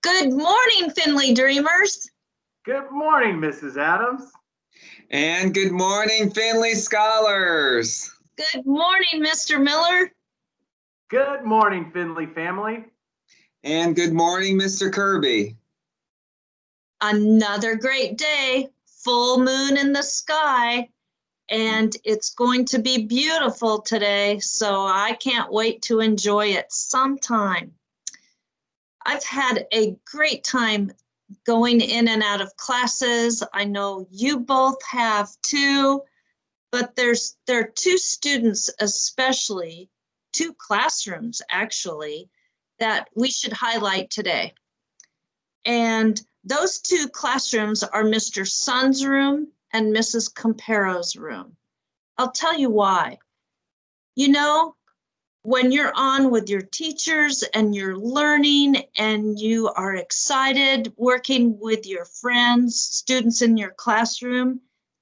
Good morning, Finley Dreamers. Good morning, Mrs. Adams. And good morning, Finley Scholars. Good morning, Mr. Miller. Good morning, Finley family. And good morning, Mr. Kirby. Another great day, full moon in the sky, and it's going to be beautiful today, so I can't wait to enjoy it sometime. I've had a great time going in and out of classes. I know you both have too, but there are two students especially, two classrooms actually, that we should highlight today. And those two classrooms are Mr. Sun's room and Mrs. Campero's room. I'll tell you why. You know, when you're on with your teachers and you're learning and you are excited working with your friends, students in your classroom,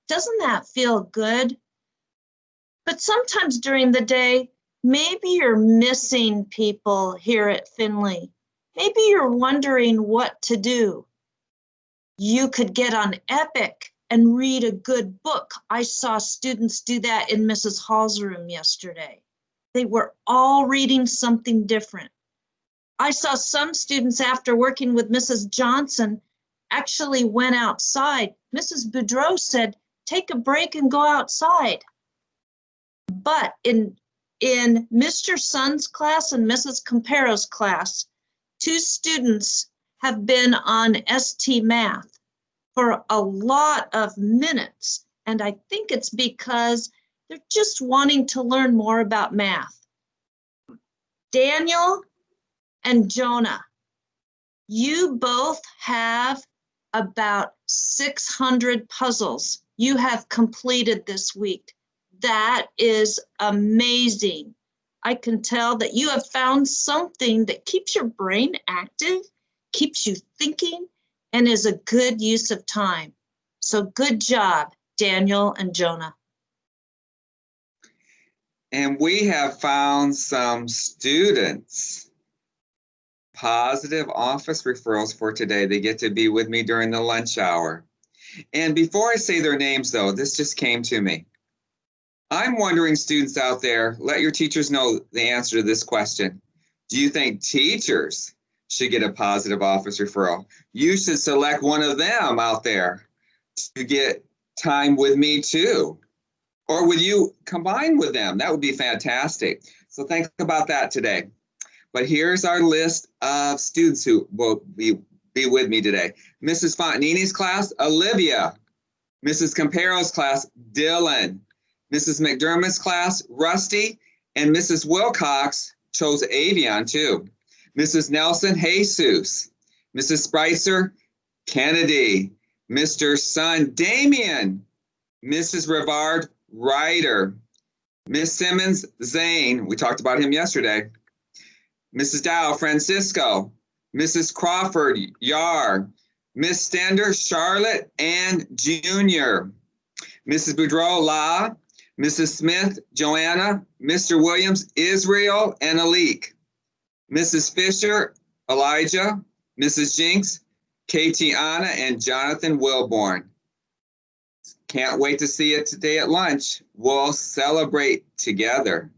doesn't that feel good? But sometimes during the day, maybe you're missing people here at Finley. Maybe you're wondering what to do. You could get on Epic and read a good book. I saw students do that in Mrs. Hall's room yesterday. They were all reading something different. I saw some students, after working with Mrs. Johnson, actually went outside. Mrs. Boudreau said, take a break and go outside. But in Mr. Sun's class and Mrs. Campero's class, two students have been on ST Math for a lot of minutes. And I think it's because they're just wanting to learn more about math. Daniel and Jonah, you both have about 600 puzzles you have completed this week. That is amazing. I can tell that you have found something that keeps your brain active, keeps you thinking, and is a good use of time. So good job, Daniel and Jonah. And we have found some students. Positive office referrals for today. They get to be with me during the lunch hour. And before I say their names, though, this just came to me. I'm wondering, students out there, let your teachers know the answer to this question. Do you think teachers should get a positive office referral? You should select one of them out there to get time with me too. Or would you combine with them? That would be fantastic. So think about that today. But here's our list of students who will be with me today. Mrs. Fontanini's class, Olivia. Mrs. Campero's class, Dylan. Mrs. McDermott's class, Rusty. And Mrs. Wilcox chose Avion too. Mrs. Nelson, Jesus. Mrs. Spicer, Kennedy. Mr. Sun, Damien. Mrs. Rivard, Ryder. Miss Simmons, Zane. We talked about him yesterday. Mrs. Dow, Francisco. Mrs. Crawford, Yar. Miss Stender, Charlotte, and Junior. Mrs. Boudreau, La. Mrs. Smith, Joanna. Mr. Williams, Israel, and Alik. Mrs. Fisher, Elijah. Mrs. Jinks, Katie Anna, and Jonathan Wilborn. Can't wait to see you today at lunch. We'll celebrate together.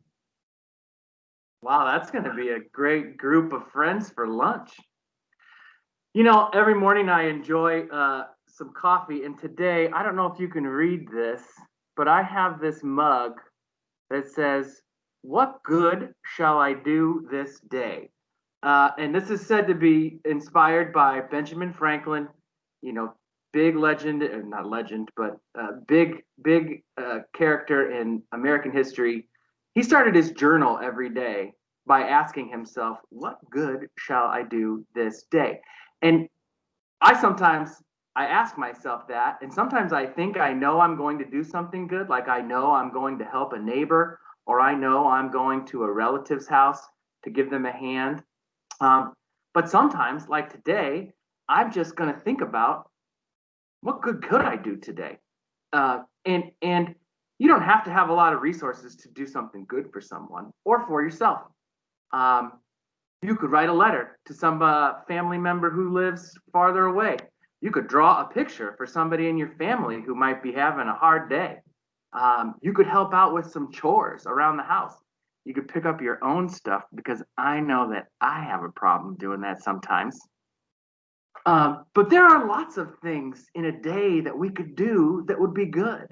Wow, that's going to be a great group of friends for lunch. You know, every morning I enjoy some coffee, and today, I don't know if you can read this, but I have this mug that says, "What good shall I do this day?" And this is said to be inspired by Benjamin Franklin, you know, big legend, not legend, but big character in American history. He started his journal every day by asking himself, what good shall I do this day? And I ask myself that, and sometimes I think I know I'm going to do something good, like I know I'm going to help a neighbor, or I know I'm going to a relative's house to give them a hand. But sometimes, like today, I'm just going to think about what good could I do today? And you don't have to have a lot of resources to do something good for someone or for yourself. You could write a letter to some family member who lives farther away. You could draw a picture for somebody in your family who might be having a hard day. You could help out with some chores around the house. You could pick up your own stuff because I know that I have a problem doing that sometimes. But there are lots of things in a day that we could do that would be good.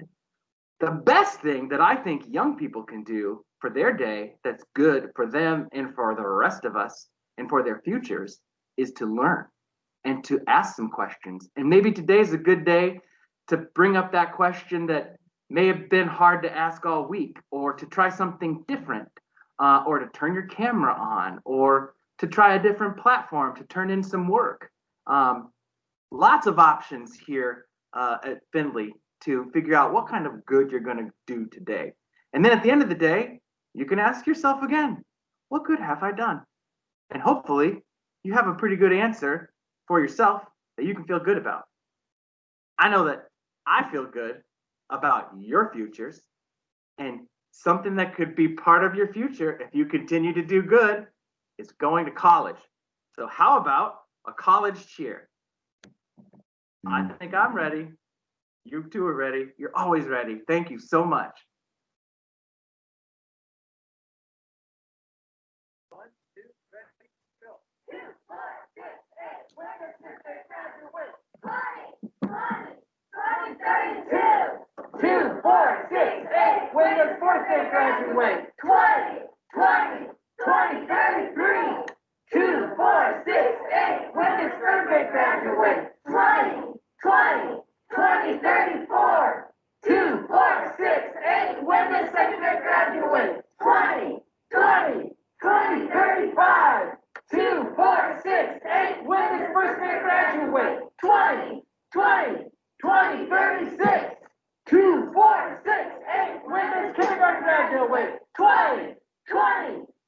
The best thing that I think young people can do for their day that's good for them and for the rest of us and for their futures is to learn and to ask some questions. And maybe today's a good day to bring up that question that may have been hard to ask all week, or to try something different, or to turn your camera on, or to try a different platform to turn in some work. Lots of options here at Findlay to figure out what kind of good you're going to do today. And then at the end of the day, you can ask yourself again, what good have I done? And hopefully you have a pretty good answer for yourself that you can feel good about. I know that I feel good about your futures, and something that could be part of your future if you continue to do good is going to college. So how about a college cheer? I think I'm ready. You two are ready. You're always ready. Thank you so much. 1, 2, 3, go. 2, 4, 6, 8. When does Mr. graduate? 20, 32. 2, 4, 6, 8. When does fourth grade graduate? 20, 33. 2, 4, 6, 8. When does third grade graduate? 20, 34. 2, 4, 6, 8. When does second grade graduate? 20, 35. 2, 4, 6, 8. When does first grade graduate? 20, 36. 2, 4, 6, 8. When does kindergarten graduate? 20,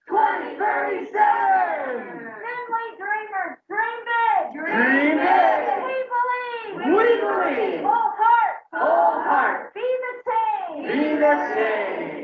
37. Findlay Dreamers, dream big. Dream big. We believe. We believe. Whole heart. Whole heart. Be the same. Be the same.